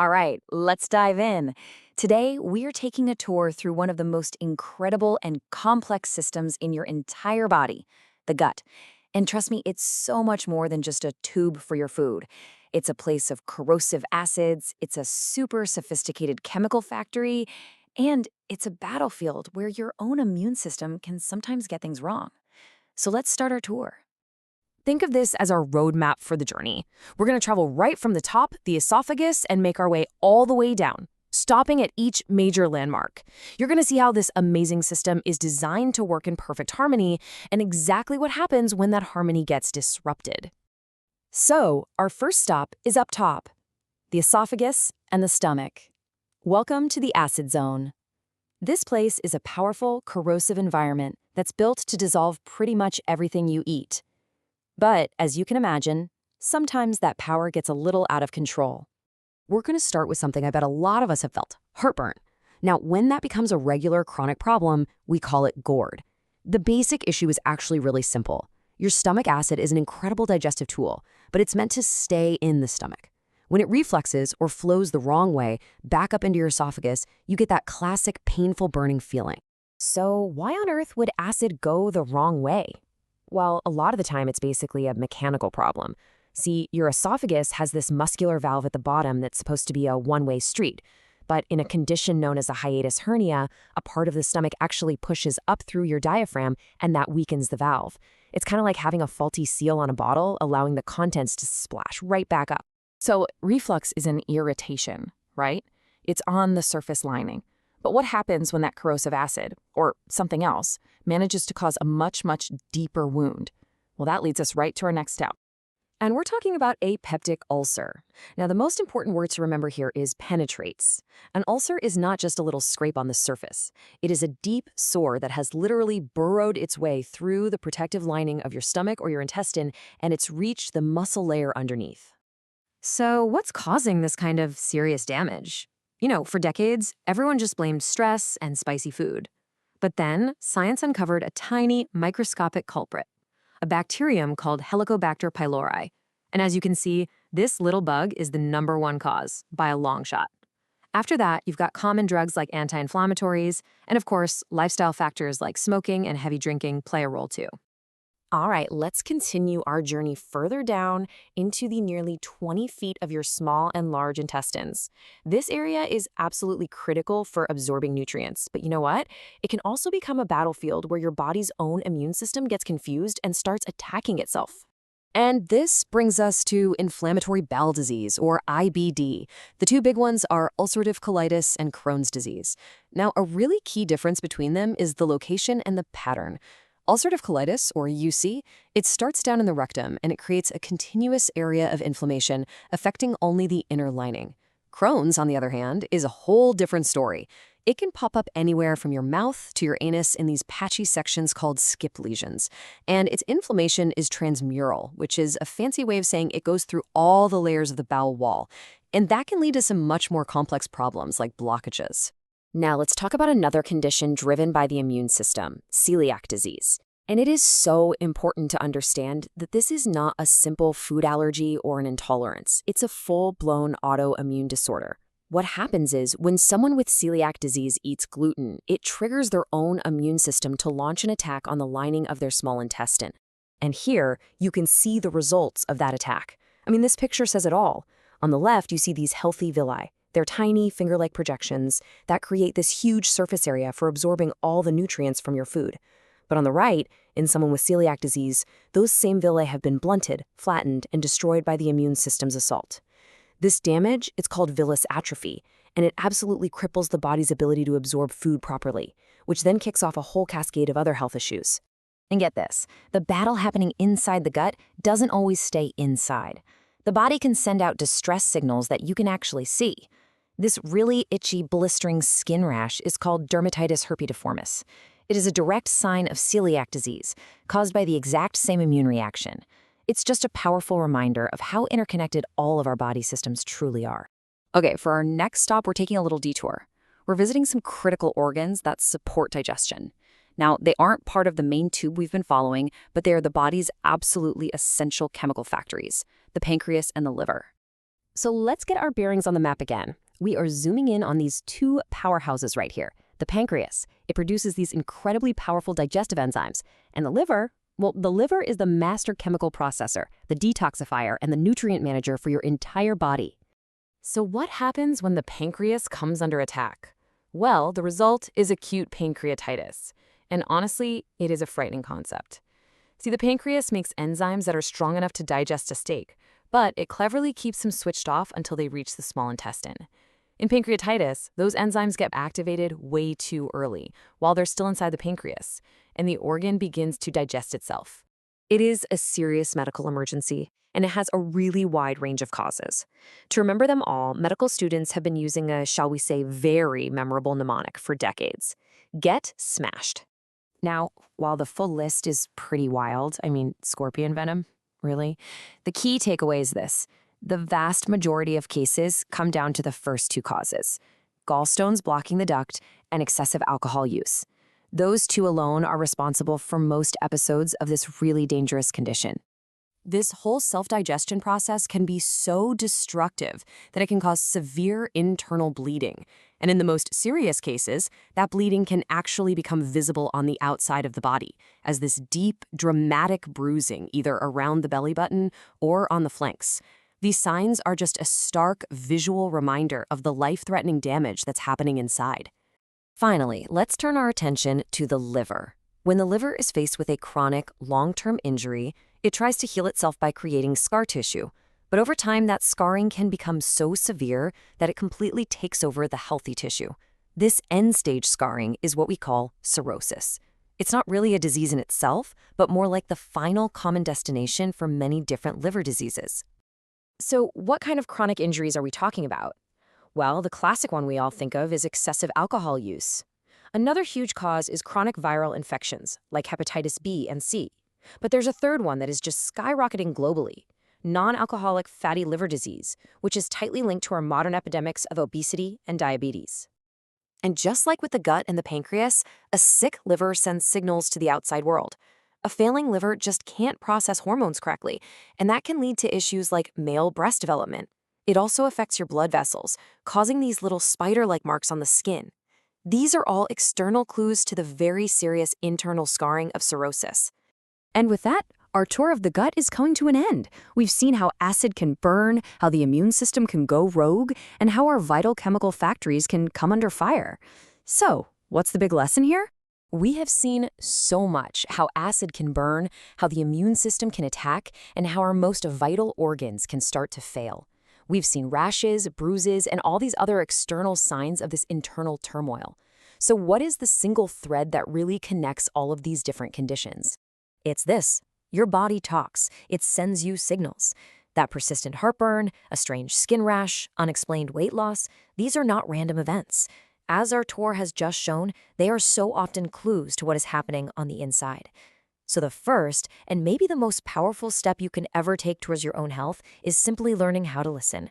All right, let's dive in. Today, we're taking a tour through one of the most incredible and complex systems in your entire body, the gut. And trust me, it's so much more than just a tube for your food. It's a place of corrosive acids, it's a super sophisticated chemical factory, and it's a battlefield where your own immune system can sometimes get things wrong. So let's start our tour. Think of this as our roadmap for the journey. We're going to travel right from the top, the esophagus, and make our way all the way down, stopping at each major landmark. You're going to see how this amazing system is designed to work in perfect harmony and exactly what happens when that harmony gets disrupted. So, our first stop is up top, the esophagus and the stomach. Welcome to the acid zone. This place is a powerful, corrosive environment that's built to dissolve pretty much everything you eat. But, as you can imagine, sometimes that power gets a little out of control. We're going to start with something I bet a lot of us have felt, heartburn. Now, when that becomes a regular chronic problem, we call it GORD. The basic issue is actually really simple. Your stomach acid is an incredible digestive tool, but it's meant to stay in the stomach. When it refluxes or flows the wrong way back up into your esophagus, you get that classic painful burning feeling. So why on earth would acid go the wrong way? Well, a lot of the time it's basically a mechanical problem. See, your esophagus has this muscular valve at the bottom that's supposed to be a one-way street. But in a condition known as a hiatus hernia, a part of the stomach actually pushes up through your diaphragm and that weakens the valve. It's kind of like having a faulty seal on a bottle, allowing the contents to splash right back up. So reflux is an irritation, right? It's on the surface lining. But what happens when that corrosive acid, or something else, manages to cause a much, much deeper wound? Well, that leads us right to our next step. And we're talking about a peptic ulcer. Now, the most important word to remember here is penetrates. An ulcer is not just a little scrape on the surface. It is a deep sore that has literally burrowed its way through the protective lining of your stomach or your intestine, and it's reached the muscle layer underneath. So what's causing this kind of serious damage? For decades, everyone just blamed stress and spicy food. But then, science uncovered a tiny, microscopic culprit, a bacterium called Helicobacter pylori. And as you can see, this little bug is the #1 cause, by a long shot. After that, you've got common drugs like anti-inflammatories, and of course, lifestyle factors like smoking and heavy drinking play a role too. All right, let's continue our journey further down into the nearly 20 feet of your small and large intestines. This area is absolutely critical for absorbing nutrients, but you know what? It can also become a battlefield where your body's own immune system gets confused and starts attacking itself. And this brings us to inflammatory bowel disease, or IBD. The two big ones are ulcerative colitis and Crohn's disease. Now, a really key difference between them is the location and the pattern. Ulcerative colitis, or UC, it starts down in the rectum and it creates a continuous area of inflammation affecting only the inner lining. Crohn's, on the other hand, is a whole different story. It can pop up anywhere from your mouth to your anus in these patchy sections called skip lesions. And its inflammation is transmural, which is a fancy way of saying it goes through all the layers of the bowel wall. And that can lead to some much more complex problems like blockages. Now let's talk about another condition driven by the immune system, celiac disease. And it is so important to understand that this is not a simple food allergy or an intolerance. It's a full-blown autoimmune disorder. What happens is when someone with celiac disease eats gluten, it triggers their own immune system to launch an attack on the lining of their small intestine. And here, you can see the results of that attack. This picture says it all. On the left, you see these healthy villi. They're tiny, finger-like projections that create this huge surface area for absorbing all the nutrients from your food. But on the right, in someone with celiac disease, those same villi have been blunted, flattened, and destroyed by the immune system's assault. This damage, it's called villus atrophy, and it absolutely cripples the body's ability to absorb food properly, which then kicks off a whole cascade of other health issues. And get this, the battle happening inside the gut doesn't always stay inside. The body can send out distress signals that you can actually see. This really itchy, blistering skin rash is called dermatitis herpetiformis. It is a direct sign of celiac disease, caused by the exact same immune reaction. It's just a powerful reminder of how interconnected all of our body systems truly are. Okay, for our next stop, we're taking a little detour. We're visiting some critical organs that support digestion. Now, they aren't part of the main tube we've been following, but they are the body's absolutely essential chemical factories, the pancreas and the liver. So let's get our bearings on the map again. We are zooming in on these two powerhouses right here. The pancreas, it produces these incredibly powerful digestive enzymes. And the liver, well, the liver is the master chemical processor, the detoxifier, and the nutrient manager for your entire body. So what happens when the pancreas comes under attack? Well, the result is acute pancreatitis. And honestly, it is a frightening concept. See, the pancreas makes enzymes that are strong enough to digest a steak, but it cleverly keeps them switched off until they reach the small intestine. In pancreatitis, those enzymes get activated way too early, while they're still inside the pancreas, and the organ begins to digest itself. It is a serious medical emergency, and it has a really wide range of causes. To remember them all, medical students have been using a, shall we say, very memorable mnemonic for decades. Get smashed. Now, while the full list is pretty wild, scorpion venom, really? The key takeaway is this. The vast majority of cases come down to the first two causes: gallstones blocking the duct and excessive alcohol use. Those two alone are responsible for most episodes of this really dangerous condition. This whole self-digestion process can be so destructive that it can cause severe internal bleeding. And in the most serious cases, that bleeding can actually become visible on the outside of the body as this deep, dramatic bruising either around the belly button or on the flanks. These signs are just a stark visual reminder of the life-threatening damage that's happening inside. Finally, let's turn our attention to the liver. When the liver is faced with a chronic, long-term injury, it tries to heal itself by creating scar tissue. But over time, that scarring can become so severe that it completely takes over the healthy tissue. This end-stage scarring is what we call cirrhosis. It's not really a disease in itself, but more like the final common destination for many different liver diseases. So what kind of chronic injuries are we talking about? Well, the classic one we all think of is excessive alcohol use. Another huge cause is chronic viral infections, like hepatitis B and C. But there's a third one that is just skyrocketing globally: non-alcoholic fatty liver disease, which is tightly linked to our modern epidemics of obesity and diabetes. And just like with the gut and the pancreas, a sick liver sends signals to the outside world. A failing liver just can't process hormones correctly, and that can lead to issues like male breast development. It also affects your blood vessels, causing these little spider-like marks on the skin. These are all external clues to the very serious internal scarring of cirrhosis. And with that, our tour of the gut is coming to an end. We've seen how acid can burn, how the immune system can go rogue, and how our vital chemical factories can come under fire. So, what's the big lesson here? We have seen so much: how acid can burn, how the immune system can attack, and how our most vital organs can start to fail. We've seen rashes, bruises, and all these other external signs of this internal turmoil. So what is the single thread that really connects all of these different conditions? It's this. Your body talks. It sends you signals. That persistent heartburn, a strange skin rash, unexplained weight loss, these are not random events. As our tour has just shown, they are so often clues to what is happening on the inside. So the first, and maybe the most powerful step you can ever take towards your own health, is simply learning how to listen.